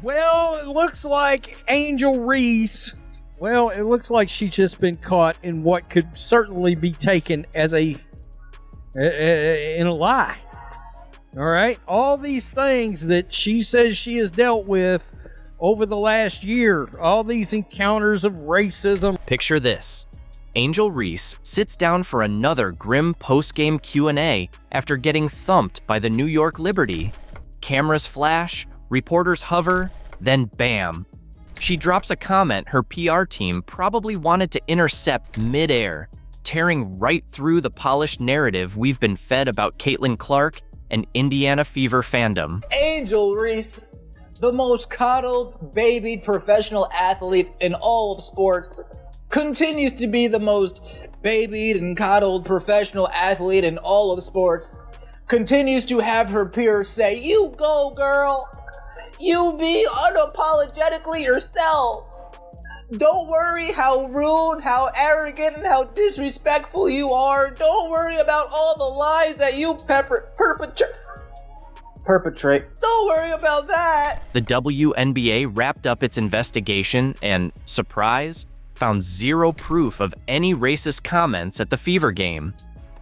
Well, it looks like Angel Reese. Well, it looks like she's just been caught in what could certainly be taken as in a lie. All right? All these things that she says she has dealt with over the last year, all these encounters of racism. Picture this. Angel Reese sits down for another grim post-game Q&A after getting thumped by the New York Liberty. Cameras flash, reporters hover, then bam. She drops a comment her PR team probably wanted to intercept mid-air, tearing right through the polished narrative we've been fed about Caitlin Clark and Indiana Fever fandom. Angel Reese, the most coddled, babied professional athlete in all of sports, continues to be the most babied and coddled professional athlete in all of sports, continues to have her peers say, "You go, girl. You be unapologetically yourself. Don't worry how rude, how arrogant, and how disrespectful you are. Don't worry about all the lies that you perpetrate. Don't worry about that." The WNBA wrapped up its investigation and, surprise, found zero proof of any racist comments at the Fever game.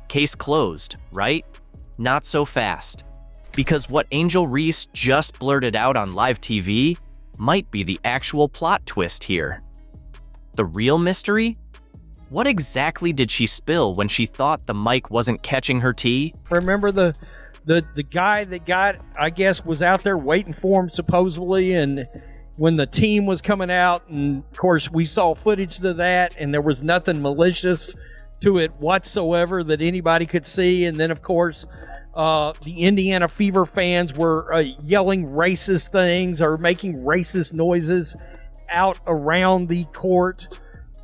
Case closed, right? Not so fast. Because what Angel Reese just blurted out on live TV might be the actual plot twist here. The real mystery? What exactly did she spill when she thought the mic wasn't catching her tea? Remember the guy that I guess, was out there waiting for him supposedly, and when the team was coming out, and of course we saw footage of that, and there was nothing malicious to it whatsoever that anybody could see. And then of course the Indiana Fever fans were yelling racist things or making racist noises out around the court.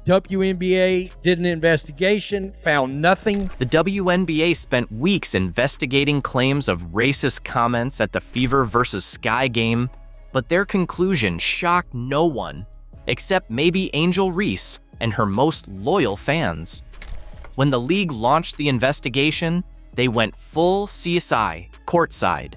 WNBA did an investigation, found nothing. The WNBA spent weeks investigating claims of racist comments at the Fever versus Sky game, but their conclusion shocked no one, except maybe Angel Reese and her most loyal fans. When the league launched the investigation, they went full CSI, courtside.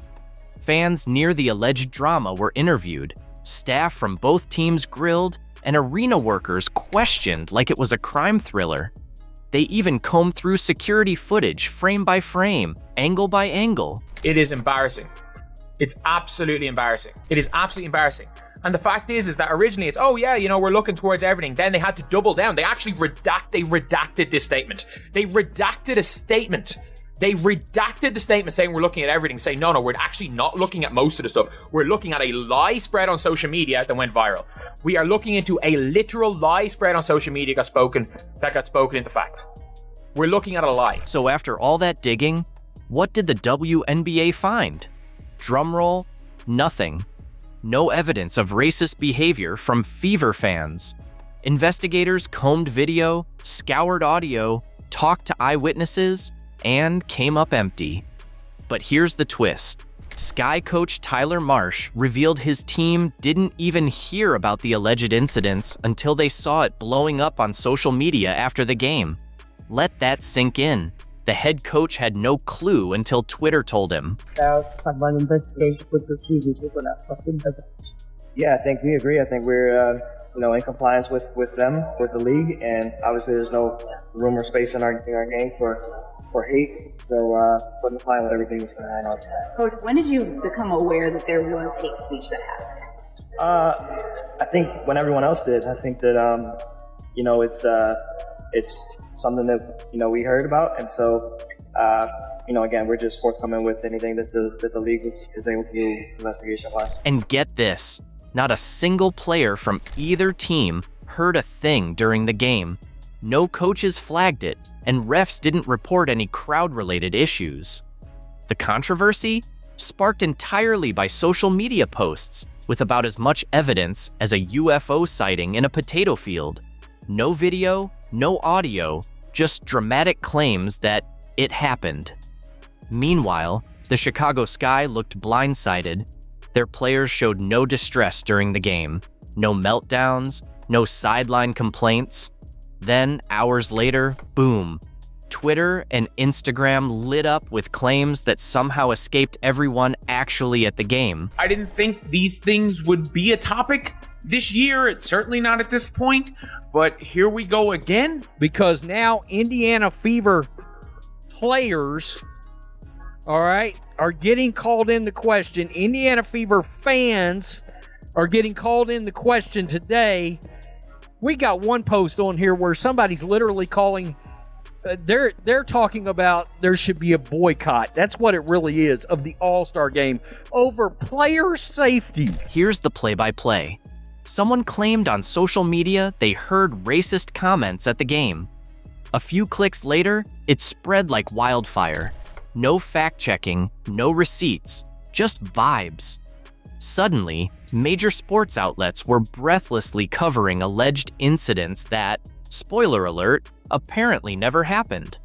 Fans near the alleged drama were interviewed, staff from both teams grilled, and arena workers questioned like it was a crime thriller. They even combed through security footage frame by frame, angle by angle. It is embarrassing. It's absolutely embarrassing. It is absolutely embarrassing. And the fact is that originally it's, oh yeah, we're looking towards everything. Then they had to double down. They actually redacted this statement. They redacted a statement. They redacted the statement saying we're looking at everything, saying, no, we're actually not looking at most of the stuff. We're looking at a lie spread on social media that went viral. We are looking into a literal lie spread on social media that got spoken into fact. We're looking at a lie. So after all that digging, what did the WNBA find? Drumroll, nothing. No evidence of racist behavior from Fever fans. Investigators combed video, scoured audio, talked to eyewitnesses, and came up empty. But here's the twist. Sky coach Tyler Marsh revealed his team didn't even hear about the alleged incidents until they saw it blowing up on social media after the game. Let that sink in. The head coach had no clue until Twitter told him. Yeah, I think we agree. I think we're in compliance with them, with the league, and obviously there's no room or space in our game for hate. So we're complying with everything that's going on. Coach, when did you become aware that there was hate speech that happened? I think when everyone else did. I think that it's something that we heard about, and so again, we're just forthcoming with anything that the league is able to do investigation-wise. And get this, not a single player from either team heard a thing during the game. No coaches flagged it, and refs didn't report any crowd-related issues. The controversy? Sparked entirely by social media posts, with about as much evidence as a UFO sighting in a potato field. No video, no audio, just dramatic claims that it happened. Meanwhile, the Chicago Sky looked blindsided. Their players showed no distress during the game, no meltdowns, no sideline complaints. Then, hours later, boom. Twitter and Instagram lit up with claims that somehow escaped everyone actually at the game. I didn't think these things would be a topic this year. It's certainly not at this point, but here we go again. Because now Indiana Fever players, all right, are getting called into question. Indiana Fever fans are getting called into question today. We got one post on here where somebody's literally calling, they're talking about there should be a boycott. That's what it really is, of the All-Star game over player safety. Here's the play-by-play. Someone claimed on social media they heard racist comments at the game. A few clicks later, it spread like wildfire. No fact-checking, no receipts, just vibes. Suddenly, major sports outlets were breathlessly covering alleged incidents that, spoiler alert, apparently never happened.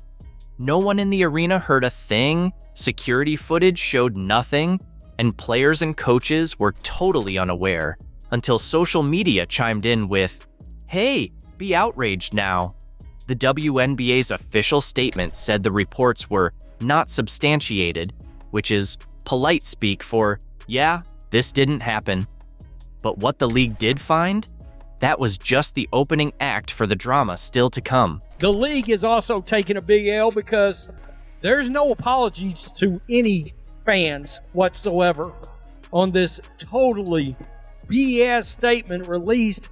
No one in the arena heard a thing, security footage showed nothing, and players and coaches were totally unaware until social media chimed in with, "Hey, be outraged now." The WNBA's official statement said the reports were not substantiated, which is polite speak for, yeah, this didn't happen. But what the league did find? That was just the opening act for the drama still to come. The league is also taking a big L because there's no apologies to any fans whatsoever on this totally BS statement released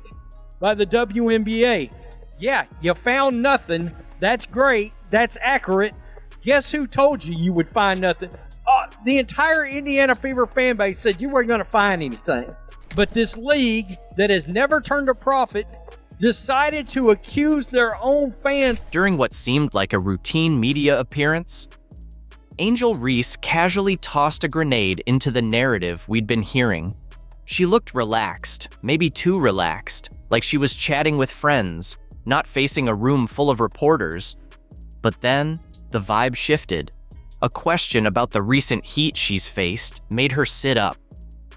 by the WNBA. Yeah, you found nothing. That's great. That's accurate. Guess who told you would find nothing? The entire Indiana Fever fan base said you weren't going to find anything. But this league that has never turned a profit decided to accuse their own fans. During what seemed like a routine media appearance, Angel Reese casually tossed a grenade into the narrative we'd been hearing. She looked relaxed, maybe too relaxed, like she was chatting with friends, not facing a room full of reporters. But then, the vibe shifted. A question about the recent heat she's faced made her sit up.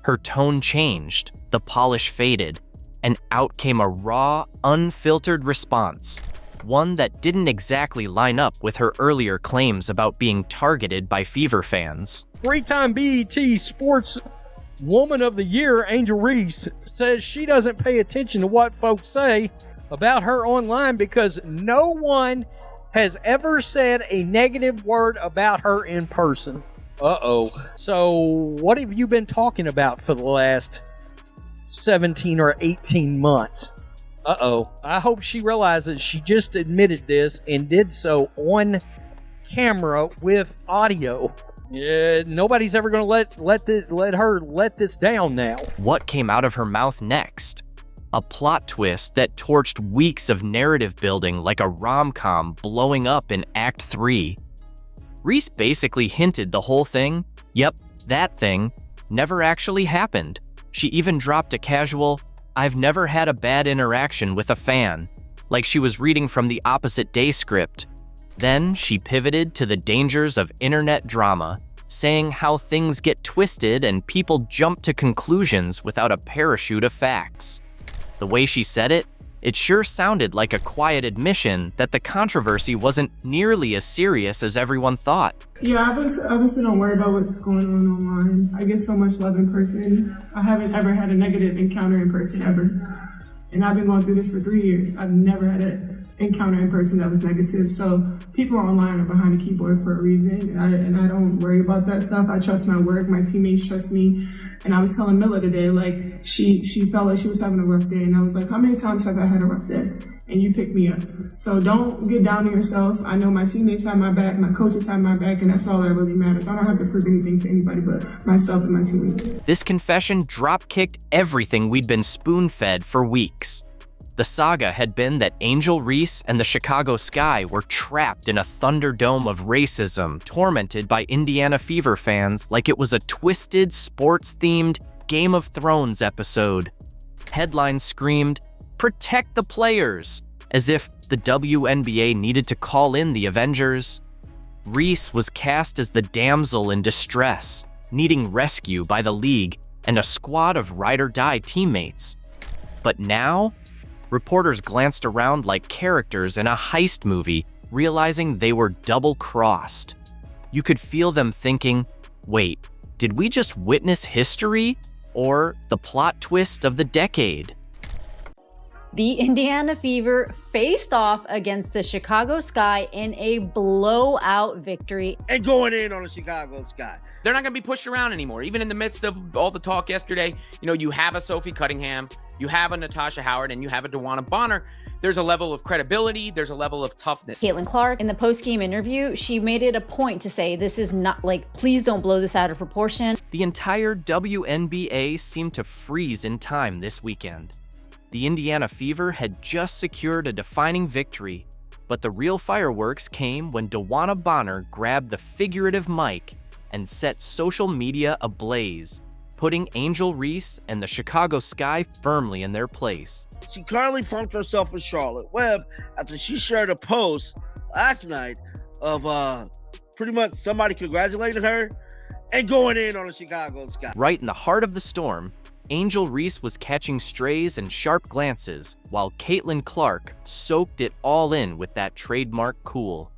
Her tone changed, the polish faded, and out came a raw, unfiltered response. One that didn't exactly line up with her earlier claims about being targeted by Fever fans. Three-time BET Sports Woman of the Year, Angel Reese, says she doesn't pay attention to what folks say about her online because no one has ever said a negative word about her in person. Uh-oh. So what have you been talking about for the last 17 or 18 months? Uh-oh. I hope she realizes she just admitted this and did so on camera with audio. Yeah, nobody's ever going to let her let this down now. What came out of her mouth next? A plot twist that torched weeks of narrative building like a rom-com blowing up in Act 3. Reese basically hinted the whole thing, yep, that thing, never actually happened. She even dropped a casual, "I've never had a bad interaction with a fan," like she was reading from the opposite day script. Then she pivoted to the dangers of internet drama, saying how things get twisted and people jump to conclusions without a parachute of facts. The way she said it, it sure sounded like a quiet admission that the controversy wasn't nearly as serious as everyone thought. Yeah, obviously don't worry about what's going on online. I get so much love in person. I haven't ever had a negative encounter in person ever. And I've been going through this for 3 years. I've never had an encounter in person that was negative. So people online are behind a keyboard for a reason. And I don't worry about that stuff. I trust my work. My teammates trust me. And I was telling Milla today, like, she felt like she was having a rough day. And I was like, how many times have I had a rough day? And you picked me up. So don't get down on yourself. I know my teammates have my back, my coaches have my back, and that's all that really matters. I don't have to prove anything to anybody but myself and my teammates. This confession drop-kicked everything we'd been spoon-fed for weeks. The saga had been that Angel Reese and the Chicago Sky were trapped in a thunderdome of racism, tormented by Indiana Fever fans like it was a twisted, sports-themed Game of Thrones episode. Headlines screamed, "Protect the players," as if the WNBA needed to call in the Avengers. Reese was cast as the damsel in distress, needing rescue by the league and a squad of ride-or-die teammates. But now, reporters glanced around like characters in a heist movie realizing they were double-crossed. You could feel them thinking, wait, did we just witness history or the plot twist of the decade? The Indiana Fever faced off against the Chicago Sky in a blowout victory. And going in on the Chicago Sky. They're not going to be pushed around anymore. Even in the midst of all the talk yesterday, you have a Sophie Cunningham, you have a Natasha Howard, and you have a DeWanna Bonner. There's a level of credibility. There's a level of toughness. Caitlin Clark, in the post-game interview, she made it a point to say, this is not please don't blow this out of proportion. The entire WNBA seemed to freeze in time this weekend. The Indiana Fever had just secured a defining victory, but the real fireworks came when DeWanna Bonner grabbed the figurative mic and set social media ablaze, putting Angel Reese and the Chicago Sky firmly in their place. She currently funked herself with Charlotte Webb after she shared a post last night of pretty much somebody congratulating her and going in on the Chicago Sky. Right in the heart of the storm, Angel Reese was catching strays and sharp glances, while Caitlin Clark soaked it all in with that trademark cool.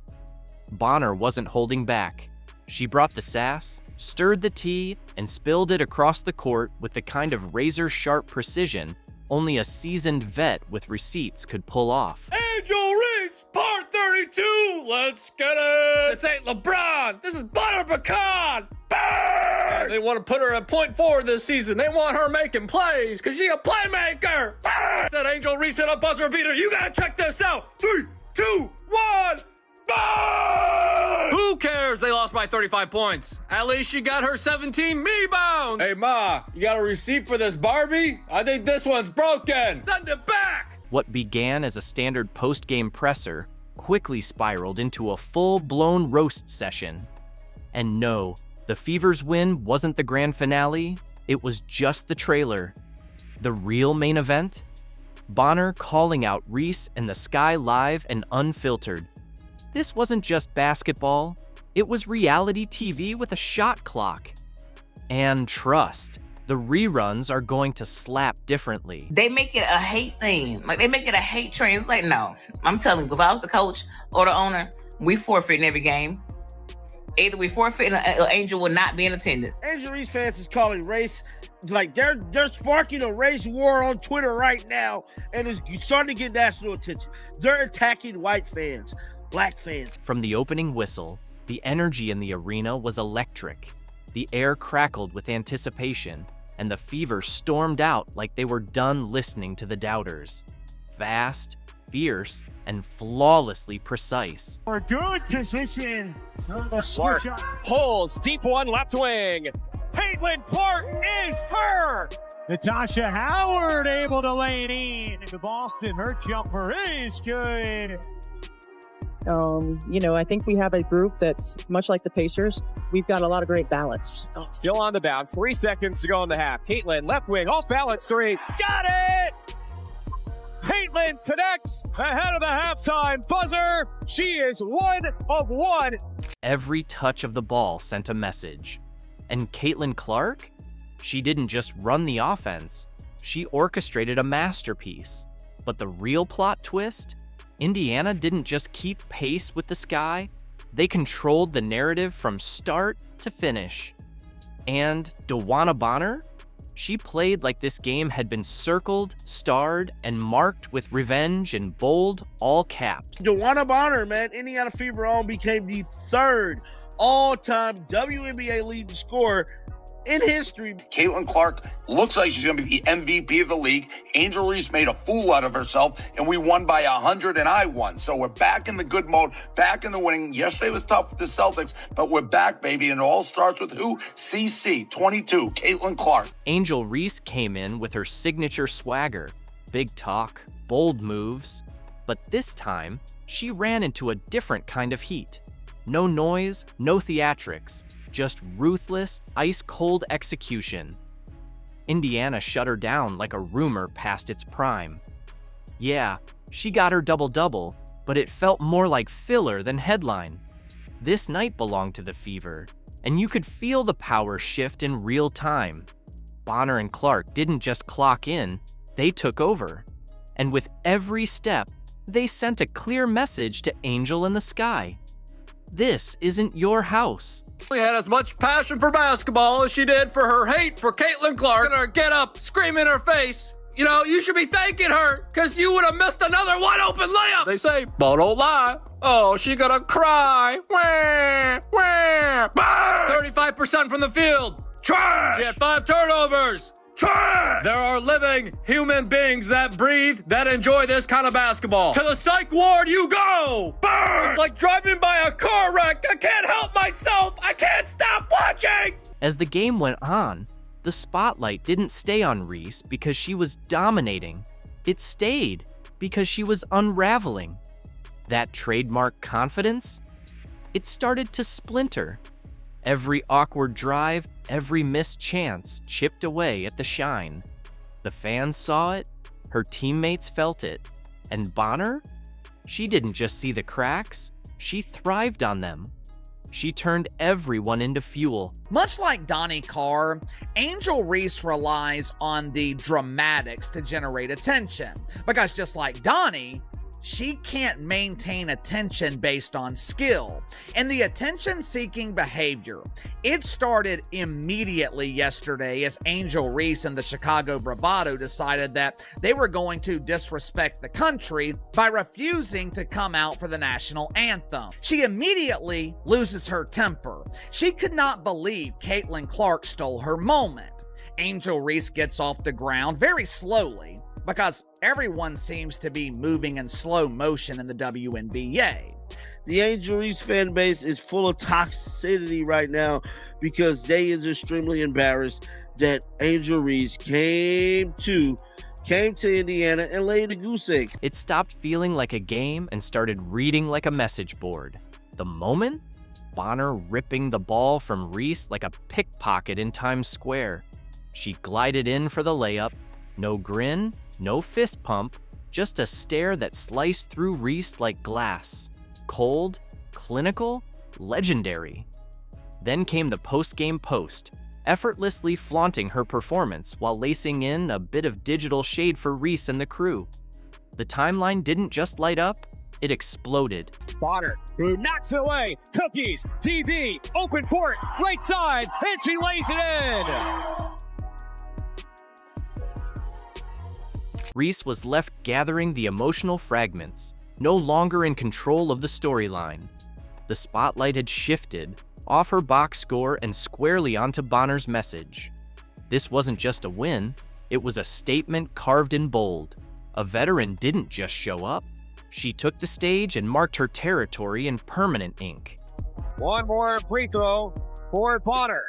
Bonner wasn't holding back. She brought the sass, stirred the tea, and spilled it across the court with the kind of razor-sharp precision only a seasoned vet with receipts could pull off. Angel Reese, part 32, let's get it! This ain't LeBron, this is Butter Pecan! Burn! They want to put her at point forward this season. They want her making plays, because she a playmaker! Burn! That Angel Reese hit a buzzer beater. You gotta check this out! 3, 2, 1, burn! Who cares they lost by 35 points? At least she got her 17 rebounds! Hey, Ma, you got a receipt for this Barbie? I think this one's broken! Send it back! What began as a standard post-game presser quickly spiraled into a full-blown roast session. And no, the Fever's win wasn't the grand finale, it was just the trailer. The real main event? Bonner calling out Reese and the Sky live and unfiltered. This wasn't just basketball, it was reality TV with a shot clock. And trust, the reruns are going to slap differently. They make it a hate thing. They make it a hate train. It's like, no. I'm telling you, if I was the coach or the owner, we forfeit in every game. Either we forfeit or Angel will not be in attendance. Angel Reese fans is calling race, they're sparking a race war on Twitter right now, and it's starting to get national attention. They're attacking white fans, black fans. From the opening whistle, the energy in the arena was electric. The air crackled with anticipation, and the Fever stormed out like they were done listening to the doubters. Fast, fierce, and flawlessly precise. For good position. Clark pulls deep one left wing. Caitlin Clark is her. Natasha Howard able to lay it in. To Boston, her jumper is good. I think we have a group that's much like the Pacers. We've got a lot of great balance. Still on the bounce. 3 seconds to go in the half. Caitlin, left wing, off balance, three. Got it! Caitlin connects ahead of the halftime buzzer. She is 1 of 1. Every touch of the ball sent a message. And Caitlin Clark? She didn't just run the offense. She orchestrated a masterpiece. But the real plot twist? Indiana didn't just keep pace with the Sky, they controlled the narrative from start to finish. And DeWanna Bonner? She played like this game had been circled, starred, and marked with revenge in bold, all caps. DeWanna Bonner, man, Indiana Fever on, became the third all-time WNBA leading scorer in history. Caitlin Clark looks like she's going to be the MVP of the league. Angel Reese made a fool out of herself, and we won by 100, and I won. So we're back in the good mode, back in the winning. Yesterday was tough with the Celtics, but we're back, baby, and it all starts with who? CC, 22, Caitlin Clark. Angel Reese came in with her signature swagger. Big talk, bold moves. But this time, she ran into a different kind of heat. No noise, no theatrics. Just ruthless, ice-cold execution. Indiana shut her down like a rumor past its prime. Yeah, she got her double-double, but it felt more like filler than headline. This night belonged to the Fever, and you could feel the power shift in real time. Bonner and Clark didn't just clock in, they took over. And with every step, They sent a clear message to Angel in the Sky. This isn't your house. She had as much passion for basketball as she did for her hate for Caitlin Clark. Gonna get up, scream in her face. You know, you should be thanking her, because you would have missed another wide open layup. They say, but don't lie. Oh, she gonna cry. Wah, wah. 35% from the field. Trash. She had 5 turnovers. Trash! There are living human beings that breathe, that enjoy this kind of basketball. To the psych ward you go! Burn! It's like driving by a car wreck. I can't help myself. I can't stop watching! As the game went on, the spotlight didn't stay on Reese because she was dominating. It stayed because she was unraveling. That trademark confidence? It started to splinter. Every awkward drive, every missed chance chipped away at the shine. The fans saw it, her teammates felt it, and Bonner? She didn't just see the cracks, she thrived on them. She turned everyone into fuel. Much like Donnie Carr, Angel Reese relies on the dramatics to generate attention, because just like Donnie, she can't maintain attention based on skill. And the attention-seeking behavior, it started immediately yesterday as Angel Reese and the Chicago Bravado decided that they were going to disrespect the country by refusing to come out for the national anthem. She immediately loses her temper. She could not believe Caitlin Clark stole her moment. Angel Reese gets off the ground very slowly, because everyone seems to be moving in slow motion in the WNBA. The Angel Reese fan base is full of toxicity right now because they is extremely embarrassed that Angel Reese came to Indiana and laid a goose egg. It stopped feeling like a game and started reading like a message board. The moment? Bonner ripping the ball from Reese like a pickpocket in Times Square. She glided in for the layup. No grin, no fist pump, just a stare that sliced through Reese like glass. Cold, clinical, legendary. Then came the post-game post, effortlessly flaunting her performance while lacing in a bit of digital shade for Reese and the crew. The timeline didn't just light up, it exploded. Bonner, who knocks it away, cookies, TB, open court, right side, and she lays it in! Reese was left gathering the emotional fragments, no longer in control of the storyline. The spotlight had shifted, off her box score and squarely onto Bonner's message. This wasn't just a win, it was a statement carved in bold. A veteran didn't just show up. She took the stage and marked her territory in permanent ink. One more free throw for Bonner.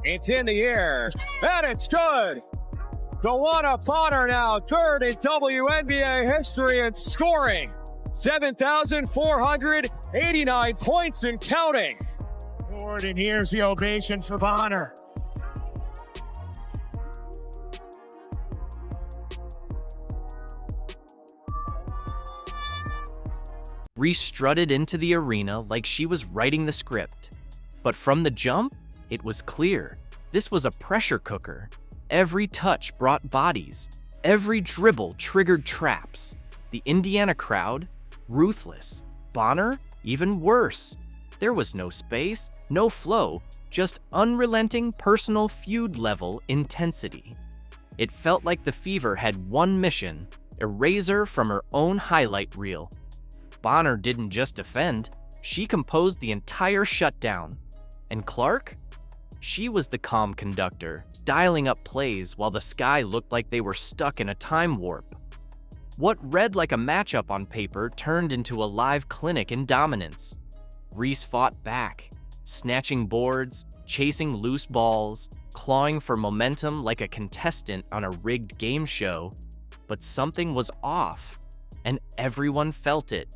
It's in the air, and it's good! Joanna Bonner now third in WNBA history in scoring. 7,489 points and counting. Lord, and here's the ovation for Bonner. Reese strutted into the arena like she was writing the script. But from the jump, it was clear. This was a pressure cooker. Every touch brought bodies. Every dribble triggered traps. The Indiana crowd, ruthless. Bonner, even worse. There was no space, no flow, just unrelenting personal feud-level intensity. It felt like the Fever had one mission, erase her from her own highlight reel. Bonner didn't just defend, she composed the entire shutdown. And Clark? She was the calm conductor, dialing up plays while the Sky looked like they were stuck in a time warp. What read like a matchup on paper turned into a live clinic in dominance. Reese fought back, snatching boards, chasing loose balls, clawing for momentum like a contestant on a rigged game show. But something was off, and everyone felt it.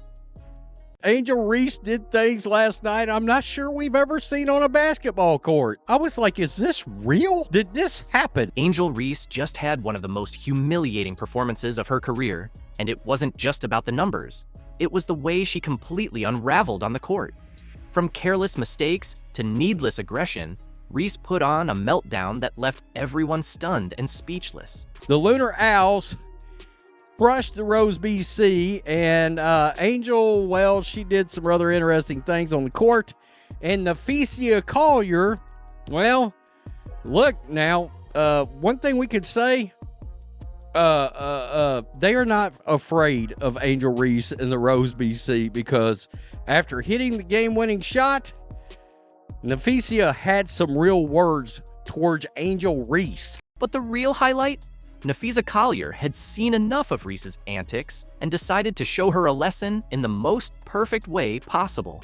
Angel Reese did things last night I'm not sure we've ever seen on a basketball court. I was like, is this real? Did this happen? Angel Reese just had one of the most humiliating performances of her career, and it wasn't just about the numbers. It was the way she completely unraveled on the court. From careless mistakes to needless aggression, Reese put on a meltdown that left everyone stunned and speechless. The Lunar Owls crushed the Rose BC, and Angel, well, she did some rather interesting things on the court. And Nafesia Collier, well, look now, one thing we could say, they are not afraid of Angel Reese and the Rose BC, because after hitting the game-winning shot, Nafesia had some real words towards Angel Reese. But the real highlight? Nafesia Collier had seen enough of Reese's antics and decided to show her a lesson in the most perfect way possible.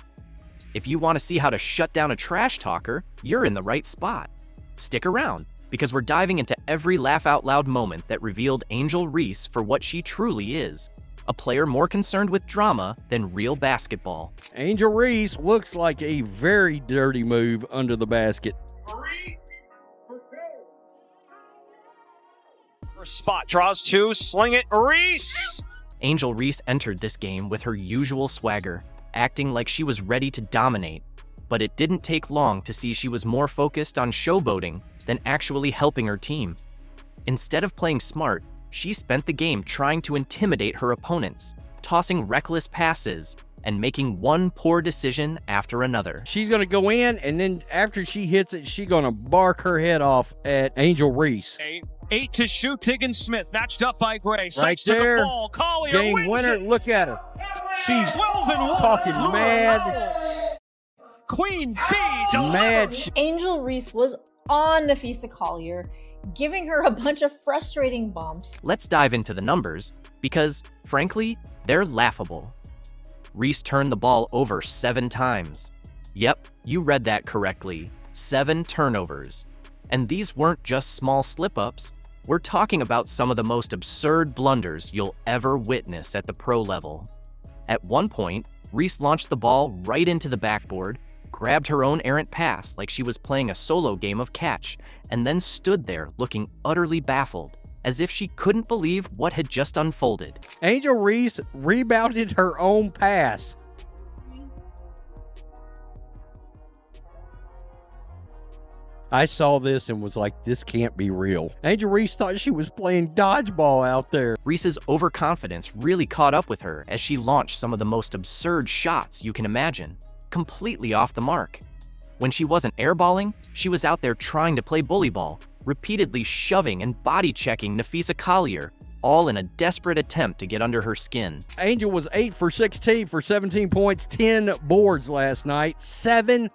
If you want to see how to shut down a trash talker, you're in the right spot. Stick around, because we're diving into every laugh-out-loud moment that revealed Angel Reese for what she truly is, a player more concerned with drama than real basketball. Angel Reese looks like a very dirty move under the basket. Spot draws two, sling it, Reese! Angel Reese entered this game with her usual swagger, acting like she was ready to dominate. But it didn't take long to see she was more focused on showboating than actually helping her team. Instead of playing smart, she spent the game trying to intimidate her opponents, tossing reckless passes, and making one poor decision after another. She's going to go in, and then after she hits it, she's going to bark her head off at Angel Reese. 8 to shoot. Tiggins Smith matched up by Gray. Right there. To the ball. Collier Jane Winter, look at her. She's talking mad. Queen B. Mad. Angel Reese was on Nafesia Collier, giving her a bunch of frustrating bumps. Let's dive into the numbers, because, frankly, they're laughable. Reese turned the ball over 7 times. Yep, you read that correctly. 7 turnovers. And these weren't just small slip-ups. We're talking about some of the most absurd blunders you'll ever witness at the pro level. At one point, Reese launched the ball right into the backboard, grabbed her own errant pass like she was playing a solo game of catch, and then stood there looking utterly baffled, as if she couldn't believe what had just unfolded. Angel Reese rebounded her own pass. I saw this and was like, this can't be real. Angel Reese thought she was playing dodgeball out there. Reese's overconfidence really caught up with her as she launched some of the most absurd shots you can imagine, completely off the mark. When she wasn't airballing, she was out there trying to play bully ball, repeatedly shoving and body-checking Nafesia Collier, all in a desperate attempt to get under her skin. Angel was 8 for 16 for 17 points, 10 boards last night, 7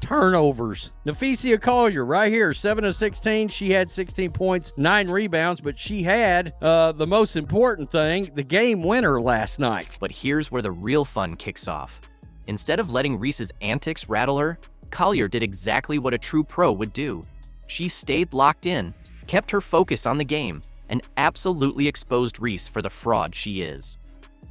turnovers. Nafesia Collier right here, 7 of 16. She had 16 points, 9 rebounds, but she had the most important thing, the game winner last night. But here's where the real fun kicks off. Instead of letting Reese's antics rattle her, Collier did exactly what a true pro would do. She stayed locked in, kept her focus on the game, and absolutely exposed Reese for the fraud she is.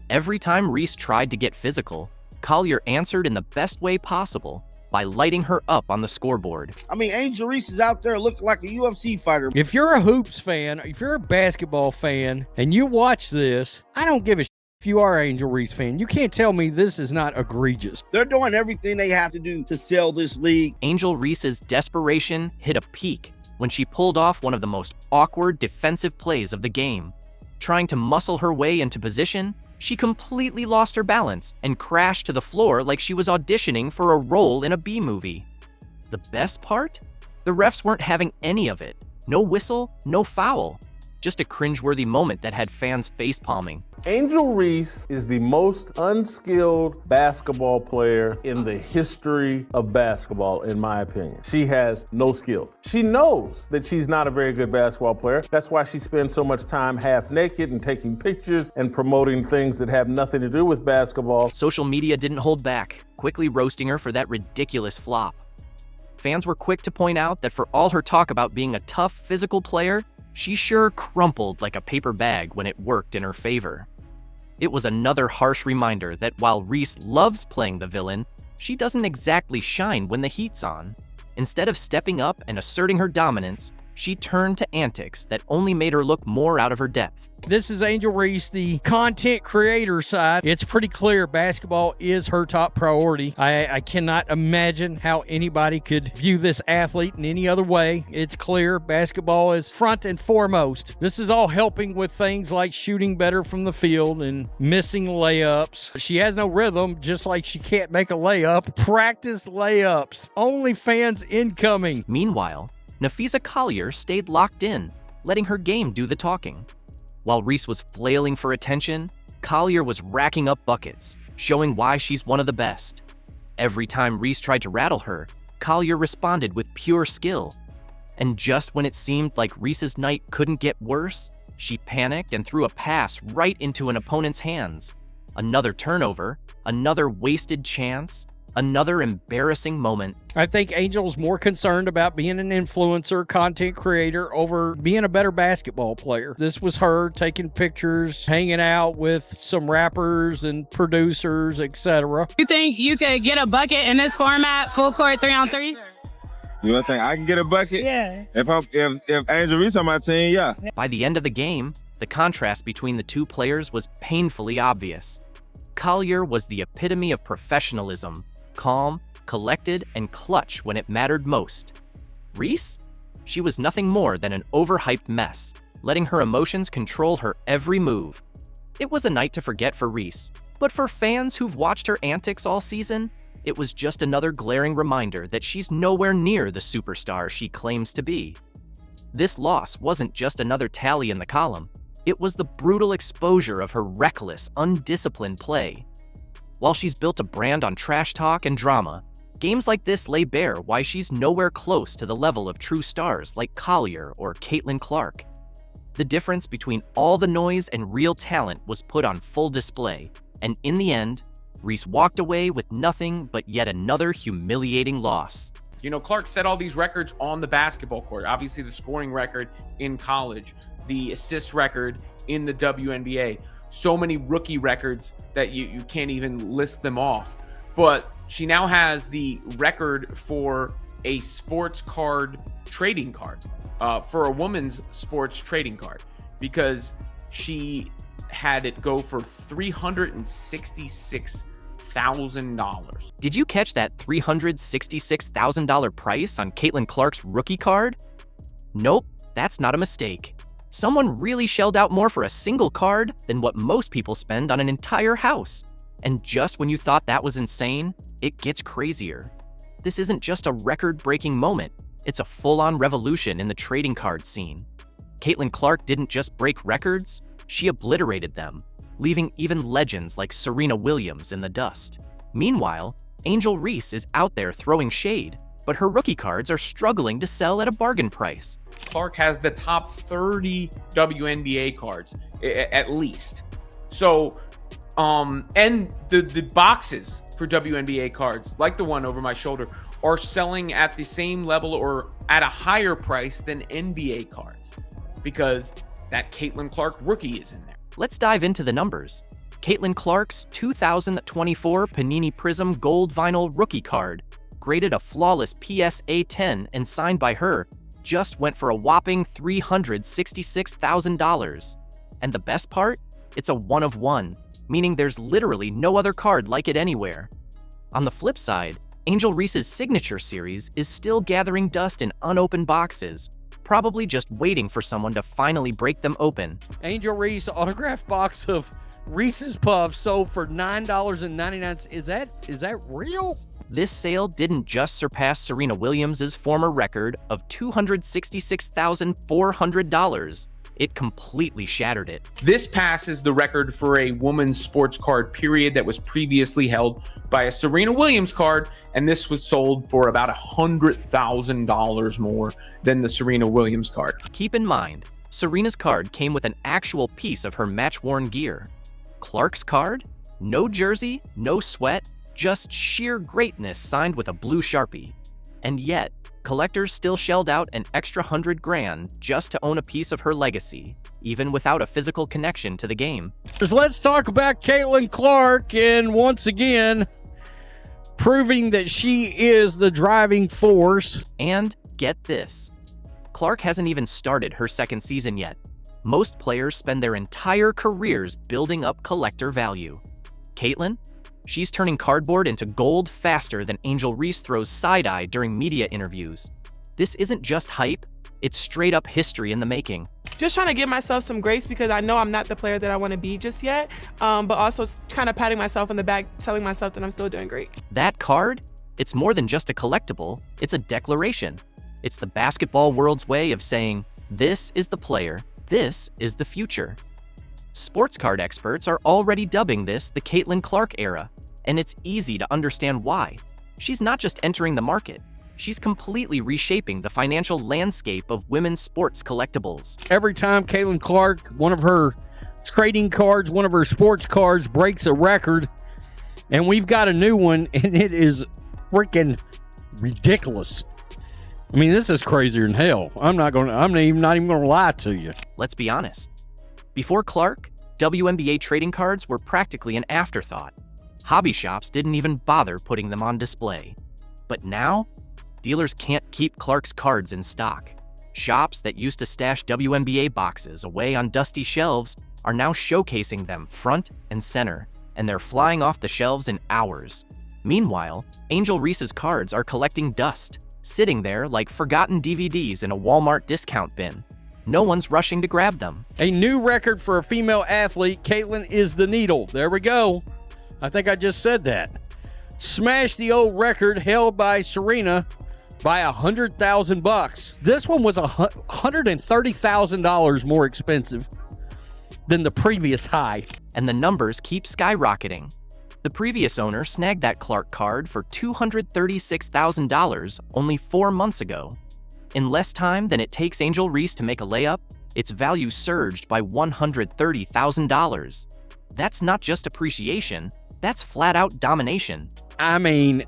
Every time Reese tried to get physical, Collier answered in the best way possible, by lighting her up on the scoreboard. I mean, Angel Reese is out there looking like a UFC fighter. If you're a hoops fan, if you're a basketball fan, and you watch this, I don't give a shit if you are an Angel Reese fan. You can't tell me this is not egregious. They're doing everything they have to do to sell this league. Angel Reese's desperation hit a peak when she pulled off one of the most awkward defensive plays of the game. Trying to muscle her way into position, she completely lost her balance and crashed to the floor like she was auditioning for a role in a B-movie. The best part? The refs weren't having any of it. No whistle, no foul. Just a cringeworthy moment that had fans face-palming. Angel Reese is the most unskilled basketball player in the history of basketball, in my opinion. She has no skills. She knows that she's not a very good basketball player. That's why she spends so much time half naked and taking pictures and promoting things that have nothing to do with basketball. Social media didn't hold back, quickly roasting her for that ridiculous flop. Fans were quick to point out that for all her talk about being a tough, physical player, she sure crumpled like a paper bag when it worked in her favor. It was another harsh reminder that while Reese loves playing the villain, she doesn't exactly shine when the heat's on. Instead of stepping up and asserting her dominance, she turned to antics that only made her look more out of her depth. This is Angel Reese, the content creator side. It's pretty clear basketball is her top priority. I cannot imagine how anybody could view this athlete in any other way. It's clear basketball is front and foremost. This is all helping with things like shooting better from the field and missing layups. She has no rhythm, just like she can't make a layup. Practice layups. OnlyFans incoming. Meanwhile, Nafisa Collier stayed locked in, letting her game do the talking. While Reese was flailing for attention, Collier was racking up buckets, showing why she's one of the best. Every time Reese tried to rattle her, Collier responded with pure skill. And just when it seemed like Reese's night couldn't get worse, she panicked and threw a pass right into an opponent's hands. Another turnover, another wasted chance, another embarrassing moment. I think Angel's more concerned about being an influencer, content creator, over being a better basketball player. This was her taking pictures, hanging out with some rappers and producers, etc. You think you could get a bucket in this format, full court 3-on-3? You don't think I can get a bucket? Yeah. If Angel Reese on my team, yeah. By the end of the game, the contrast between the two players was painfully obvious. Collier was the epitome of professionalism, calm, collected, and clutch when it mattered most. Reese? She was nothing more than an overhyped mess, letting her emotions control her every move. It was a night to forget for Reese, but for fans who've watched her antics all season, it was just another glaring reminder that she's nowhere near the superstar she claims to be. This loss wasn't just another tally in the column, it was the brutal exposure of her reckless, undisciplined play. While she's built a brand on trash talk and drama, games like this lay bare why she's nowhere close to the level of true stars like Collier or Caitlin Clark. The difference between all the noise and real talent was put on full display, and in the end, Reese walked away with nothing but yet another humiliating loss. You know, Clark set all these records on the basketball court. Obviously, the scoring record in college, the assist record in the WNBA. So many rookie records that you can't even list them off. But she now has the record for a sports card trading card, for a woman's sports trading card, because she had it go for $366,000. Did you catch that $366,000 price on Caitlin Clark's rookie card? Nope, that's not a mistake. Someone really shelled out more for a single card than what most people spend on an entire house. And just when you thought that was insane, it gets crazier. This isn't just a record-breaking moment, it's a full-on revolution in the trading card scene. Caitlin Clark didn't just break records, she obliterated them, leaving even legends like Serena Williams in the dust. Meanwhile, Angel Reese is out there throwing shade, but her rookie cards are struggling to sell at a bargain price. Clark has the top 30 WNBA cards, at least. So, and the boxes for WNBA cards, like the one over my shoulder, are selling at the same level or at a higher price than NBA cards, because that Caitlin Clark rookie is in there. Let's dive into the numbers. Caitlin Clark's 2024 Panini Prism Gold Vinyl rookie card, graded a flawless PSA 10 and signed by her, just went for a whopping $366,000. And the best part? It's a one of one, meaning there's literally no other card like it anywhere. On the flip side, Angel Reese's signature series is still gathering dust in unopened boxes, probably just waiting for someone to finally break them open. Angel Reese autographed box of Reese's Puffs sold for $9.99. Is that real? This sale didn't just surpass Serena Williams' former record of $266,400. It completely shattered it. This passes the record for a woman's sports card period that was previously held by a Serena Williams card, and this was sold for about $100,000 more than the Serena Williams card. Keep in mind, Serena's card came with an actual piece of her match-worn gear. Clark's card? No jersey, no sweat, just sheer greatness signed with a blue Sharpie. And yet, collectors still shelled out an extra $100,000 just to own a piece of her legacy, even without a physical connection to the game. Let's talk about Caitlin Clark, and once again, proving that she is the driving force. And get this, Clark hasn't even started her second season yet. Most players spend their entire careers building up collector value. Caitlin? She's turning cardboard into gold faster than Angel Reese throws side-eye during media interviews. This isn't just hype, it's straight up history in the making. Just trying to give myself some grace because I know I'm not the player that I want to be just yet, but also kind of patting myself in the back, telling myself that I'm still doing great. That card? It's more than just a collectible, it's a declaration. It's the basketball world's way of saying, this is the player, this is the future. Sports card experts are already dubbing this the Caitlin Clark era, and it's easy to understand why. She's not just entering the market, she's completely reshaping the financial landscape of women's sports collectibles. Every time Caitlin Clark, one of her trading cards, one of her sports cards breaks a record, and we've got a new one, and it is freaking ridiculous. I mean, this is crazier than hell. I'm not even gonna lie to you. Let's be honest. Before Clark, WNBA trading cards were practically an afterthought. Hobby shops didn't even bother putting them on display. But now, dealers can't keep Clark's cards in stock. Shops that used to stash WNBA boxes away on dusty shelves are now showcasing them front and center, and they're flying off the shelves in hours. Meanwhile, Angel Reese's cards are collecting dust, sitting there like forgotten DVDs in a Walmart discount bin. No one's rushing to grab them. A new record for a female athlete. Caitlin is the needle. There we go. I think I just said that. Smashed the old record held by Serena by $100,000. This one was $130,000 more expensive than the previous high. And the numbers keep skyrocketing. The previous owner snagged that Clark card for $236,000 only 4 months ago. In less time than it takes Angel Reese to make a layup, its value surged by $130,000. That's not just appreciation, that's flat-out domination. I mean,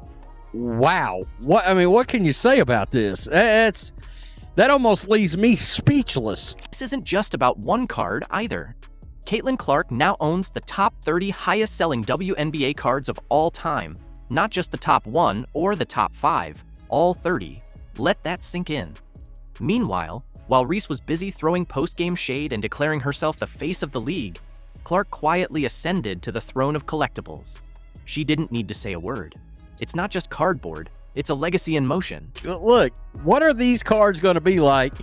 wow. What can you say about this? That almost leaves me speechless. This isn't just about one card either. Caitlin Clark now owns the top 30 highest-selling WNBA cards of all time, not just the top 1 or the top 5, all 30. Let that sink in. Meanwhile, while Reese was busy throwing post-game shade and declaring herself the face of the league, Clark quietly ascended to the throne of collectibles. She didn't need to say a word. It's not just cardboard, it's a legacy in motion. Look, what are these cards going to be like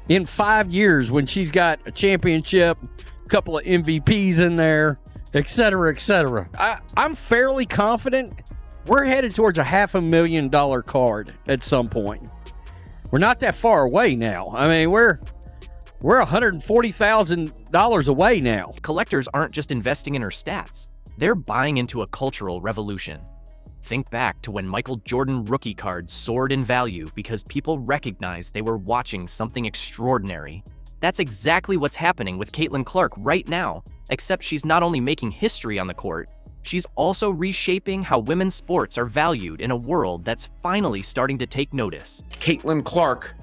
in 5 years when she's got a championship, a couple of MVPs in there, etc., etc.? I'm fairly confident we're headed towards a $500,000 card at some point. We're not that far away now. I mean, we're $140,000 away now. Collectors aren't just investing in her stats. They're buying into a cultural revolution. Think back to when Michael Jordan rookie cards soared in value because people recognized they were watching something extraordinary. That's exactly what's happening with Caitlin Clark right now, except she's not only making history on the court, she's also reshaping how women's sports are valued in a world that's finally starting to take notice. Caitlin Clark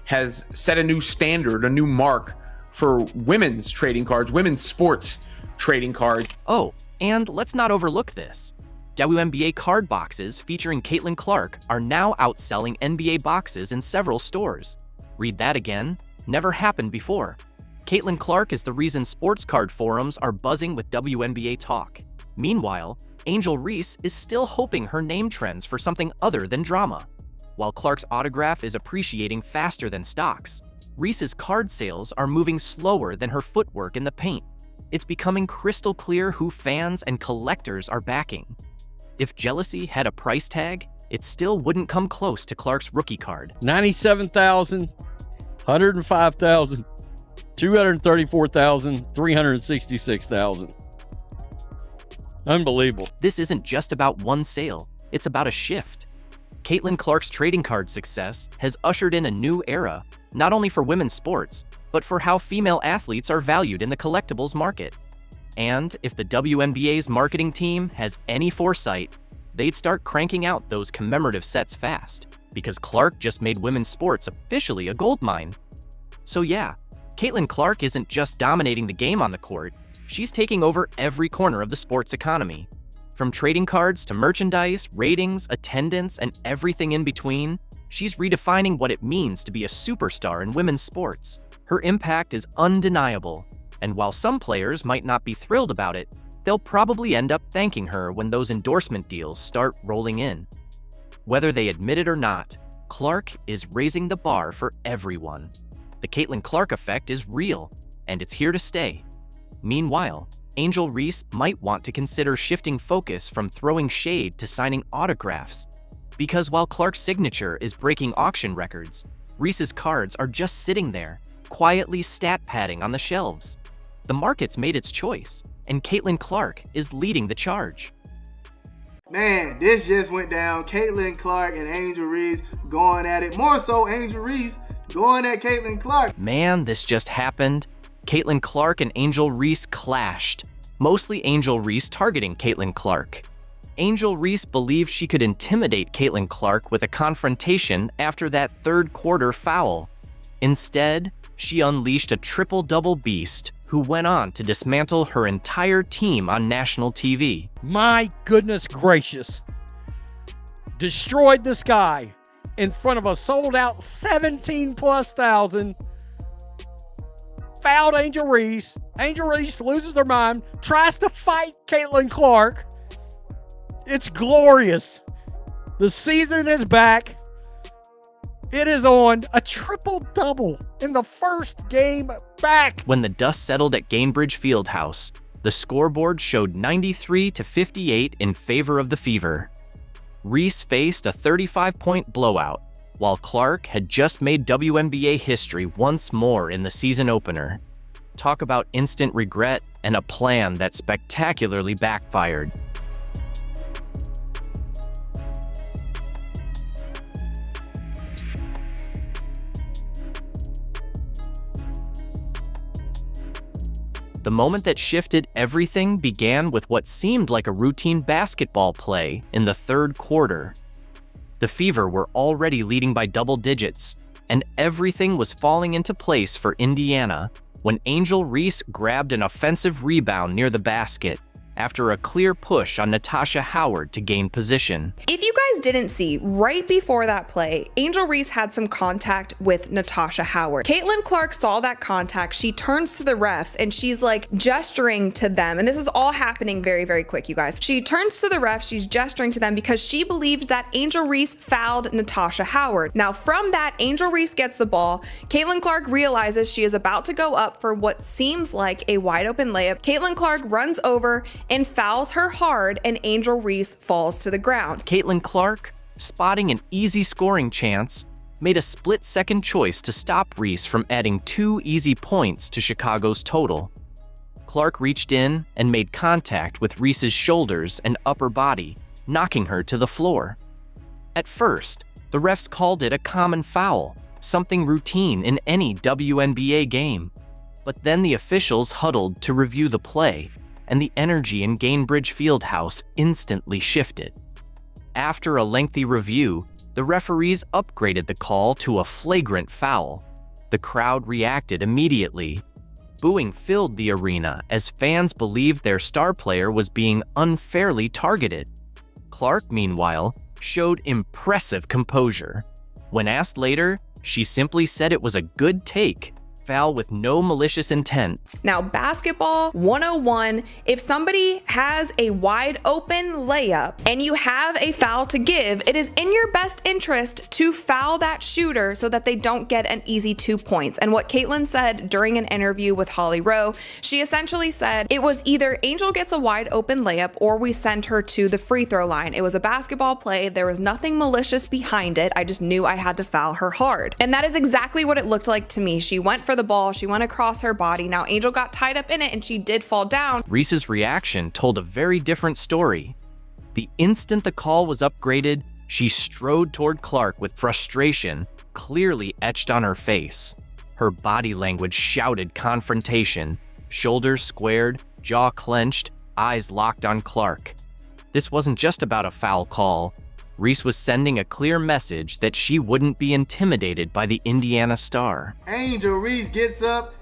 has set a new standard, a new mark for women's trading cards, women's sports trading cards. Oh, and let's not overlook this. WNBA card boxes featuring Caitlin Clark are now outselling NBA boxes in several stores. Read that again. Never happened before. Caitlin Clark is the reason sports card forums are buzzing with WNBA talk. Meanwhile, Angel Reese is still hoping her name trends for something other than drama. While Clark's autograph is appreciating faster than stocks, Reese's card sales are moving slower than her footwork in the paint. It's becoming crystal clear who fans and collectors are backing. If jealousy had a price tag, it still wouldn't come close to Clark's rookie card. $97,000, $105,000, $234,000, $366,000. Unbelievable. This isn't just about one sale, it's about a shift. Caitlin Clark's trading card success has ushered in a new era, not only for women's sports, but for how female athletes are valued in the collectibles market. And if the WNBA's marketing team has any foresight, they'd start cranking out those commemorative sets fast, because Clark just made women's sports officially a goldmine. So yeah, Caitlin Clark isn't just dominating the game on the court, she's taking over every corner of the sports economy. From trading cards to merchandise, ratings, attendance, and everything in between, she's redefining what it means to be a superstar in women's sports. Her impact is undeniable, and while some players might not be thrilled about it, they'll probably end up thanking her when those endorsement deals start rolling in. Whether they admit it or not, Clark is raising the bar for everyone. The Caitlin Clark effect is real, and it's here to stay. Meanwhile, Angel Reese might want to consider shifting focus from throwing shade to signing autographs. Because while Clark's signature is breaking auction records, Reese's cards are just sitting there, quietly stat padding on the shelves. The market's made its choice, and Caitlin Clark is leading the charge. Man, this just went down. Caitlin Clark and Angel Reese going at it. More so, Angel Reese going at Caitlin Clark. Man, this just happened. Caitlin Clark and Angel Reese clashed, mostly Angel Reese targeting Caitlin Clark. Angel Reese believed she could intimidate Caitlin Clark with a confrontation after that third quarter foul. Instead, she unleashed a triple-double beast who went on to dismantle her entire team on national TV. My goodness gracious. Destroyed the sky in front of a sold-out 17+ thousand. Fouled Angel Reese. Angel Reese loses her mind, tries to fight Caitlin Clark. It's glorious. The season is back. It is on. A triple-double in the first game back. When the dust settled at Gainbridge Fieldhouse, the scoreboard showed 93-58 in favor of the Fever. Reese faced a 35-point blowout, while Clark had just made WNBA history once more in the season opener. Talk about instant regret and a plan that spectacularly backfired. The moment that shifted everything began with what seemed like a routine basketball play in the third quarter. The Fever were already leading by double digits, and everything was falling into place for Indiana when Angel Reese grabbed an offensive rebound near the basket after a clear push on Natasha Howard to gain position. If you guys didn't see, right before that play, Angel Reese had some contact with Natasha Howard. Caitlin Clark saw that contact. She turns to the refs and she's like gesturing to them. And this is all happening very, very quick, you guys. She turns to the refs, she's gesturing to them because she believed that Angel Reese fouled Natasha Howard. Now from that, Angel Reese gets the ball. Caitlin Clark realizes she is about to go up for what seems like a wide open layup. Caitlin Clark runs over and fouls her hard, and Angel Reese falls to the ground. Caitlin Clark, spotting an easy scoring chance, made a split-second choice to stop Reese from adding 2 easy points to Chicago's total. Clark reached in and made contact with Reese's shoulders and upper body, knocking her to the floor. At first, the refs called it a common foul, something routine in any WNBA game. But then the officials huddled to review the play, and the energy in Gainbridge Fieldhouse instantly shifted. After a lengthy review, the referees upgraded the call to a flagrant foul. The crowd reacted immediately. Booing filled the arena as fans believed their star player was being unfairly targeted. Clark, meanwhile, showed impressive composure. When asked later, she simply said it was a good take. Foul with no malicious intent. Now, basketball 101, if somebody has a wide open layup and you have a foul to give, it is in your best interest to foul that shooter so that they don't get an easy 2 points. And what Caitlin said during an interview with Holly Rowe, she essentially said it was either Angel gets a wide open layup or we send her to the free throw line. It was a basketball play. There was nothing malicious behind it. I just knew I had to foul her hard. And that is exactly what it looked like to me. She went for the ball, she went across her body. Now Angel got tied up in it and she did fall down. Reese's reaction told a very different story. The instant the call was upgraded, she strode toward Clark with frustration clearly etched on her face. Her body language shouted confrontation, shoulders squared, jaw clenched, eyes locked on Clark. This wasn't just about a foul call. Reese was sending a clear message that she wouldn't be intimidated by the Indiana star. Angel Reese gets up,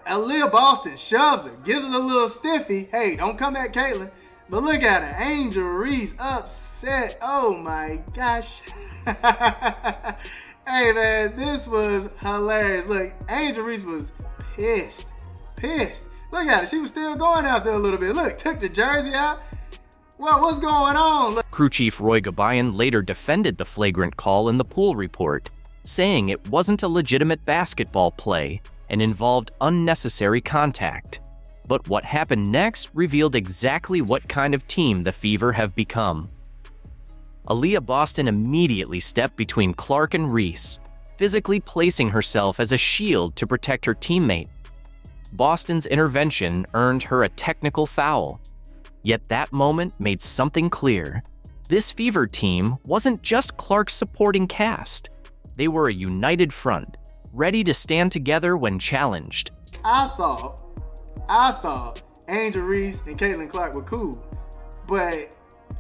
Aaliyah Boston shoves her, gives her a little stiffy. Hey, don't come at Caitlin. But look at her. Angel Reese upset. Oh my gosh. Hey man, this was hilarious. Look, Angel Reese was pissed. Look at her. She was still going out there a little bit. Look, took the jersey out. Well, what's going on? Look. Crew Chief Roy Gabayan later defended the flagrant call in the pool report, saying it wasn't a legitimate basketball play and involved unnecessary contact. But what happened next revealed exactly what kind of team the Fever have become. Aaliyah Boston immediately stepped between Clark and Reese, physically placing herself as a shield to protect her teammate. Boston's intervention earned her a technical foul. Yet that moment made something clear. This Fever team wasn't just Clark's supporting cast. They were a united front, ready to stand together when challenged. I thought Angel Reese and Caitlin Clark were cool. But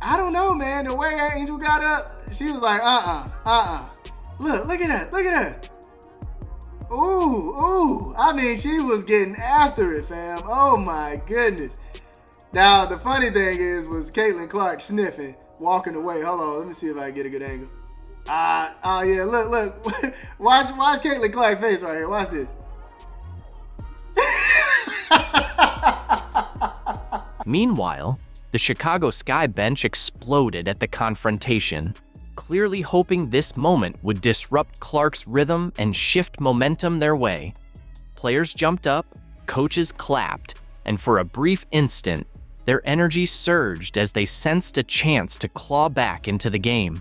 I don't know, man. The way Angel got up, she was like, Look at her. Ooh. I mean, she was getting after it, fam. Oh my goodness. Now, the funny thing was Caitlin Clark sniffing, walking away. Hold on, let me see if I can get a good angle. Yeah, look. Watch Caitlin Clark's face right here. Watch this. Meanwhile, the Chicago Sky bench exploded at the confrontation, clearly hoping this moment would disrupt Clark's rhythm and shift momentum their way. Players jumped up, coaches clapped, and for a brief instant, their energy surged as they sensed a chance to claw back into the game.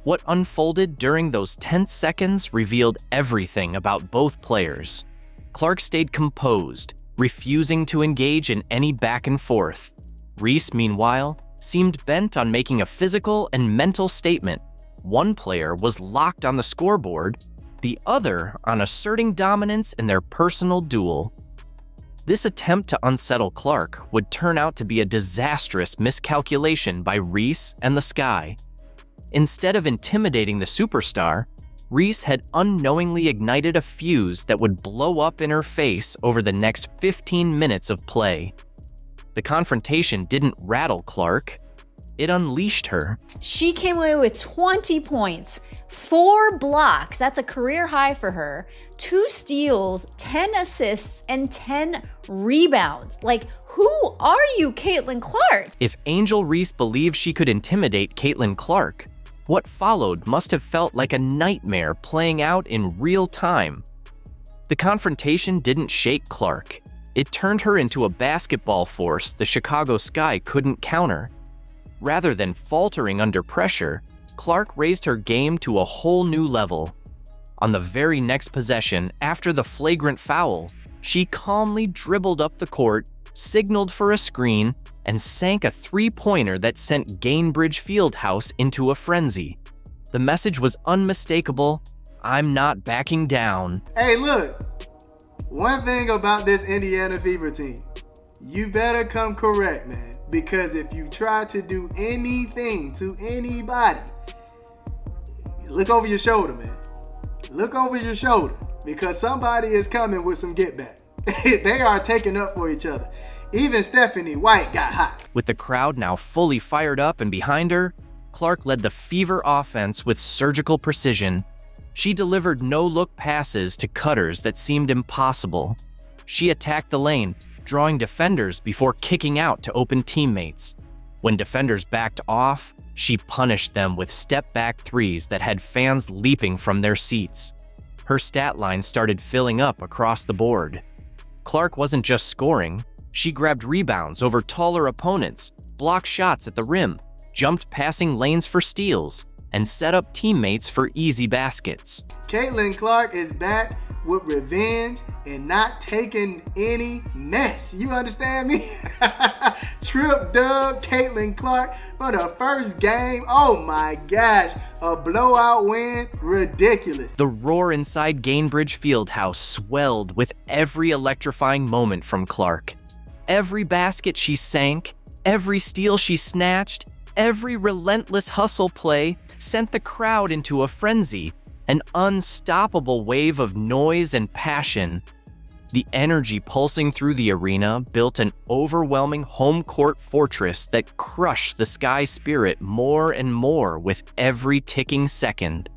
What unfolded during those tense seconds revealed everything about both players. Clark stayed composed, refusing to engage in any back and forth. Reese, meanwhile, seemed bent on making a physical and mental statement. One player was locked on the scoreboard, the other on asserting dominance in their personal duel. This attempt to unsettle Clark would turn out to be a disastrous miscalculation by Reese and the Sky. Instead of intimidating the superstar, Reese had unknowingly ignited a fuse that would blow up in her face over the next 15 minutes of play. The confrontation didn't rattle Clark. It unleashed her. She came away with 20 points, 4 blocks, that's a career high for her, 2 steals, 10 assists, and 10 rebounds. Like, who are you, Caitlin Clark? If Angel Reese believed she could intimidate Caitlin Clark, what followed must have felt like a nightmare playing out in real time. The confrontation didn't shake Clark. It turned her into a basketball force the Chicago Sky couldn't counter. Rather than faltering under pressure, Clark raised her game to a whole new level. On the very next possession, after the flagrant foul, she calmly dribbled up the court, signaled for a screen, and sank a three-pointer that sent Gainbridge Fieldhouse into a frenzy. The message was unmistakable: I'm not backing down. Hey, look. One thing about this Indiana Fever team, you better come correct, man. Because if you try to do anything to anybody, look over your shoulder, man. Look over your shoulder. Because somebody is coming with some get back. They are taking up for each other. Even Stephanie White got hot. With the crowd now fully fired up and behind her, Clark led the Fever offense with surgical precision. She delivered no-look passes to cutters that seemed impossible. She attacked the lane, drawing defenders before kicking out to open teammates. When defenders backed off, she punished them with step-back threes that had fans leaping from their seats. Her stat line started filling up across the board. Clark wasn't just scoring. She grabbed rebounds over taller opponents, blocked shots at the rim, jumped passing lanes for steals, and set up teammates for easy baskets. Caitlin Clark is back with revenge and not taking any mess. You understand me? Trip dub Caitlin Clark for the first game. Oh my gosh, a blowout win, ridiculous. The roar inside Gainbridge Fieldhouse swelled with every electrifying moment from Clark. Every basket she sank, every steal she snatched, every relentless hustle play sent the crowd into a frenzy, an unstoppable wave of noise and passion. The energy pulsing through the arena built an overwhelming home court fortress that crushed the Sky spirit more and more with every ticking second.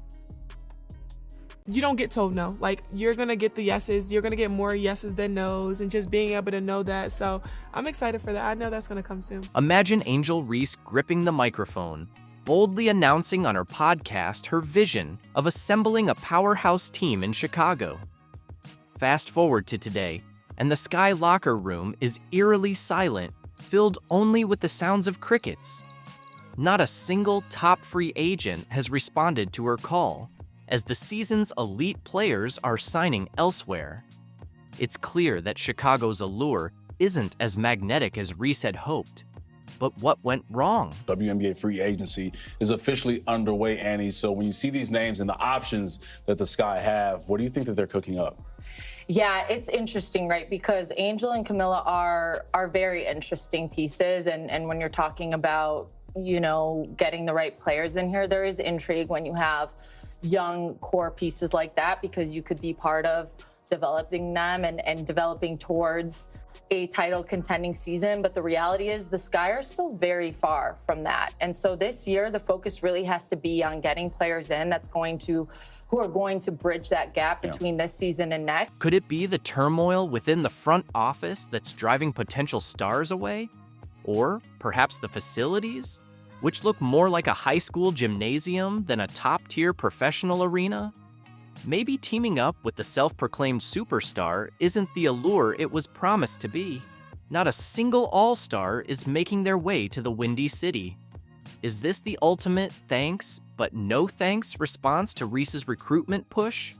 You don't get told no. Like, you're going to get the yeses. You're going to get more yeses than nos, and just being able to know that. So I'm excited for that. I know that's going to come soon. Imagine Angel Reese gripping the microphone, boldly announcing on her podcast her vision of assembling a powerhouse team in Chicago. Fast forward to today, and the Sky locker room is eerily silent, filled only with the sounds of crickets. Not a single top free agent has responded to her call, as the season's elite players are signing elsewhere. It's clear that Chicago's allure isn't as magnetic as Reese had hoped. But what went wrong? WNBA free agency is officially underway, Annie. So when you see these names and the options that the Sky have, what do you think that they're cooking up? Yeah, it's interesting, right? Because Angel and Camilla are very interesting pieces. And when you're talking about, getting the right players in here, there is intrigue when you have young core pieces like that, because you could be part of developing them and developing towards a title contending season. But the reality is the Sky are still very far from that. And so this year, the focus really has to be on getting players in who are going to bridge that gap between this season and next. Could it be the turmoil within the front office that's driving potential stars away? Or perhaps the facilities, which look more like a high school gymnasium than a top-tier professional arena? Maybe teaming up with the self-proclaimed superstar isn't the allure it was promised to be. Not a single all-star is making their way to the Windy City. Is this the ultimate thanks, but no thanks response to Reese's recruitment push?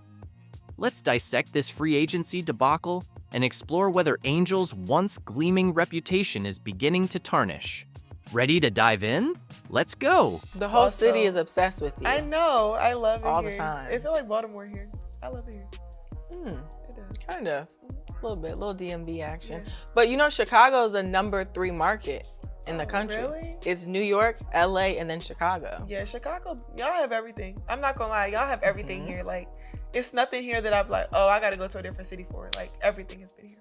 Let's dissect this free agency debacle and explore whether Angel's once gleaming reputation is beginning to tarnish. Ready to dive in? Let's go! The whole city is obsessed with you. I know. I love it all here. the time. I feel like Baltimore here. I love it here. It does. Kind of. A little bit. A little DMV action. Yeah. But Chicago is a number 3 market in the country. Really? It's New York, LA, and then Chicago. Yeah, Chicago, y'all have everything. I'm not gonna lie, y'all have everything here. Like, it's nothing here that I'm like, oh, I gotta go to a different city for it. Like, everything has been here.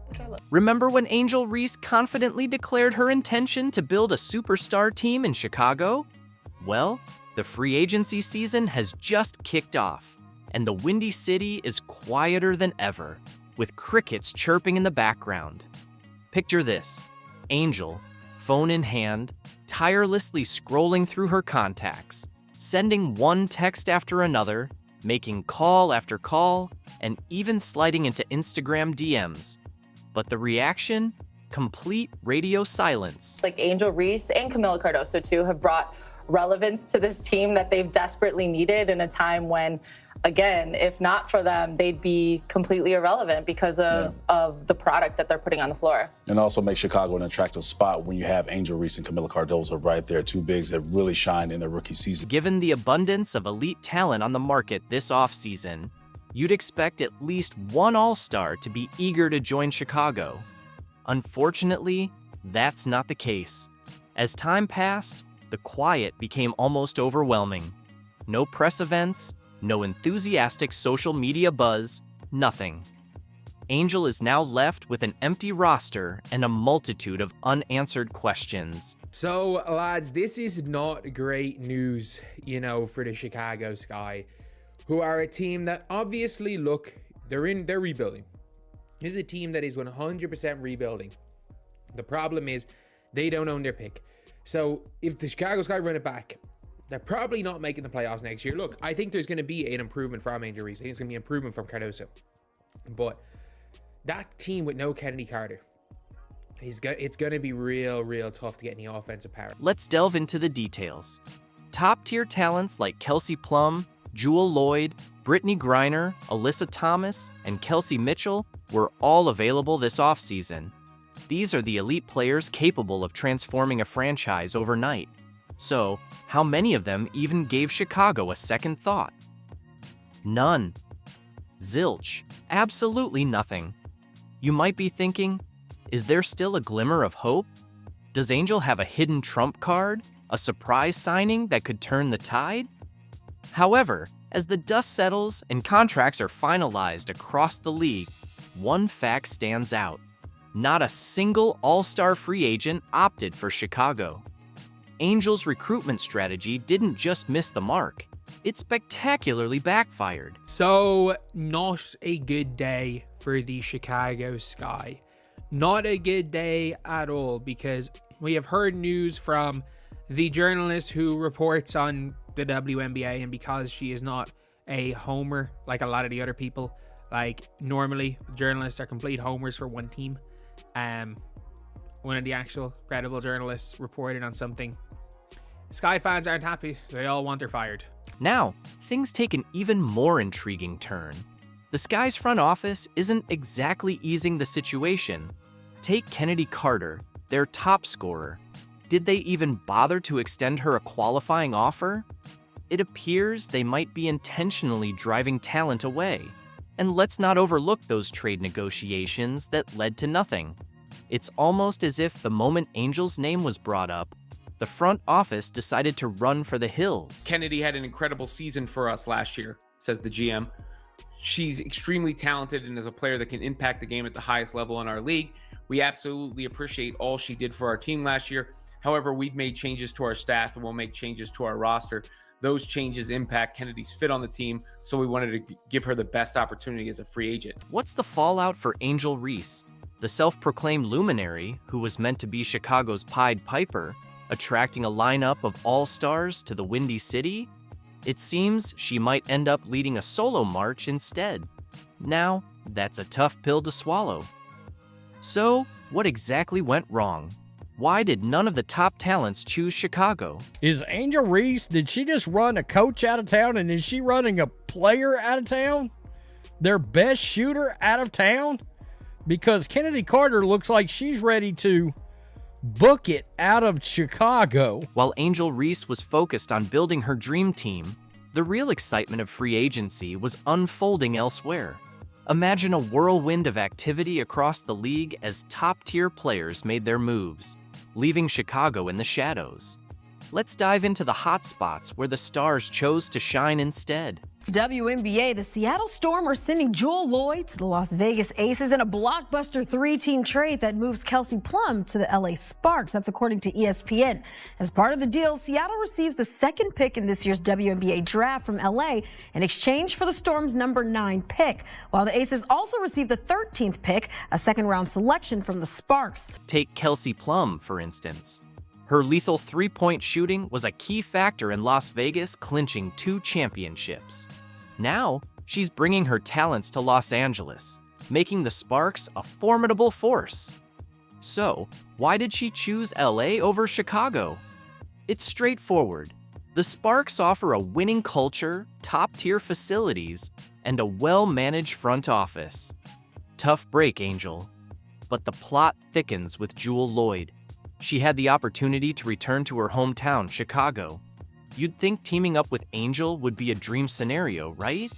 Which I love. Remember when Angel Reese confidently declared her intention to build a superstar team in Chicago? Well, the free agency season has just kicked off, and the Windy City is quieter than ever, with crickets chirping in the background. Picture this: Angel, phone in hand, tirelessly scrolling through her contacts, sending one text after another, making call after call, and even sliding into Instagram DMs. But the reaction? Complete radio silence. Like Angel Reese and Camilla Cardoso too have brought relevance to this team that they've desperately needed in a time when, again, if not for them, they'd be completely irrelevant because of the product that they're putting on the floor. And also make Chicago an attractive spot when you have Angel Reese and Camilla Cardoso right there, two bigs that really shined in their rookie season. Given the abundance of elite talent on the market this offseason, you'd expect at least one all-star to be eager to join Chicago. Unfortunately, that's not the case. As time passed, the quiet became almost overwhelming. No press events, no enthusiastic social media buzz, nothing. Angel is now left with an empty roster and a multitude of unanswered questions. So, lads, this is not great news, for the Chicago Sky, who are a team that obviously, they're rebuilding. This is a team that is 100% rebuilding. The problem is they don't own their pick. So if the Chicago Sky run it back, they're probably not making the playoffs next year. Look, I think there's going to be an improvement from Angel Reese. I think it's going to be an improvement from Cardoso. But that team with no Kennedy Carter, it's going to be real tough to get any offensive power. Let's delve into the details. Top-tier talents like Kelsey Plum, Jewel Lloyd, Brittany Griner, Alyssa Thomas, and Kelsey Mitchell were all available this offseason. These are the elite players capable of transforming a franchise overnight. So, how many of them even gave Chicago a second thought? None. Zilch. Absolutely nothing. You might be thinking, is there still a glimmer of hope? Does Angel have a hidden trump card? A surprise signing that could turn the tide? However, as the dust settles and contracts are finalized across the league, one fact stands out. Not a single all-star free agent opted for Chicago. Angel's recruitment strategy didn't just miss the mark, it spectacularly backfired. So, not a good day for the Chicago Sky. Not a good day at all, because we have heard news from the journalist who reports on the WNBA, and because she is not a homer like a lot of the other people, like normally journalists are complete homers for one team. One of the actual credible journalists reported on something. Sky fans aren't happy. They all want her fired. Now, things take an even more intriguing turn. The Sky's front office isn't exactly easing the situation. Take Kennedy Carter, their top scorer. Did they even bother to extend her a qualifying offer? It appears they might be intentionally driving talent away. And let's not overlook those trade negotiations that led to nothing. It's almost as if the moment Angel's name was brought up, the front office decided to run for the hills. Kennedy had an incredible season for us last year, says the GM. She's extremely talented and is a player that can impact the game at the highest level in our league. We absolutely appreciate all she did for our team last year. However, we've made changes to our staff and we'll make changes to our roster. Those changes impact Kennedy's fit on the team, so we wanted to give her the best opportunity as a free agent. What's the fallout for Angel Reese, the self-proclaimed luminary who was meant to be Chicago's Pied Piper, attracting a lineup of all-stars to the Windy City? It seems she might end up leading a solo march instead. Now, that's a tough pill to swallow. So, what exactly went wrong? Why did none of the top talents choose Chicago? Is Angel Reese, did she just run a coach out of town, and is she running a player out of town? Their best shooter out of town? Because Kennedy Carter looks like she's ready to book it out of Chicago. While Angel Reese was focused on building her dream team, the real excitement of free agency was unfolding elsewhere. Imagine a whirlwind of activity across the league as top-tier players made their moves, leaving Chicago in the shadows. Let's dive into the hot spots where the stars chose to shine instead. WNBA, the Seattle Storm are sending Jewel Lloyd to the Las Vegas Aces in a blockbuster three-team trade that moves Kelsey Plum to the LA Sparks. That's according to ESPN. As part of the deal, Seattle receives the second pick in this year's WNBA draft from LA in exchange for the Storm's number 9 pick, while the Aces also receive the 13th pick, a second-round selection from the Sparks. Take Kelsey Plum, for instance. Her lethal three-point shooting was a key factor in Las Vegas clinching 2 championships. Now, she's bringing her talents to Los Angeles, making the Sparks a formidable force. So, why did she choose LA over Chicago? It's straightforward. The Sparks offer a winning culture, top-tier facilities, and a well-managed front office. Tough break, Angel. But the plot thickens with Jewel Lloyd. She had the opportunity to return to her hometown, Chicago. You'd think teaming up with Angel would be a dream scenario, right?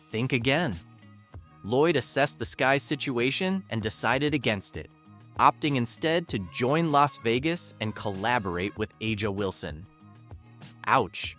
Think again. Lloyd assessed the Sky's situation and decided against it, opting instead to join Las Vegas and collaborate with Aja Wilson. Ouch.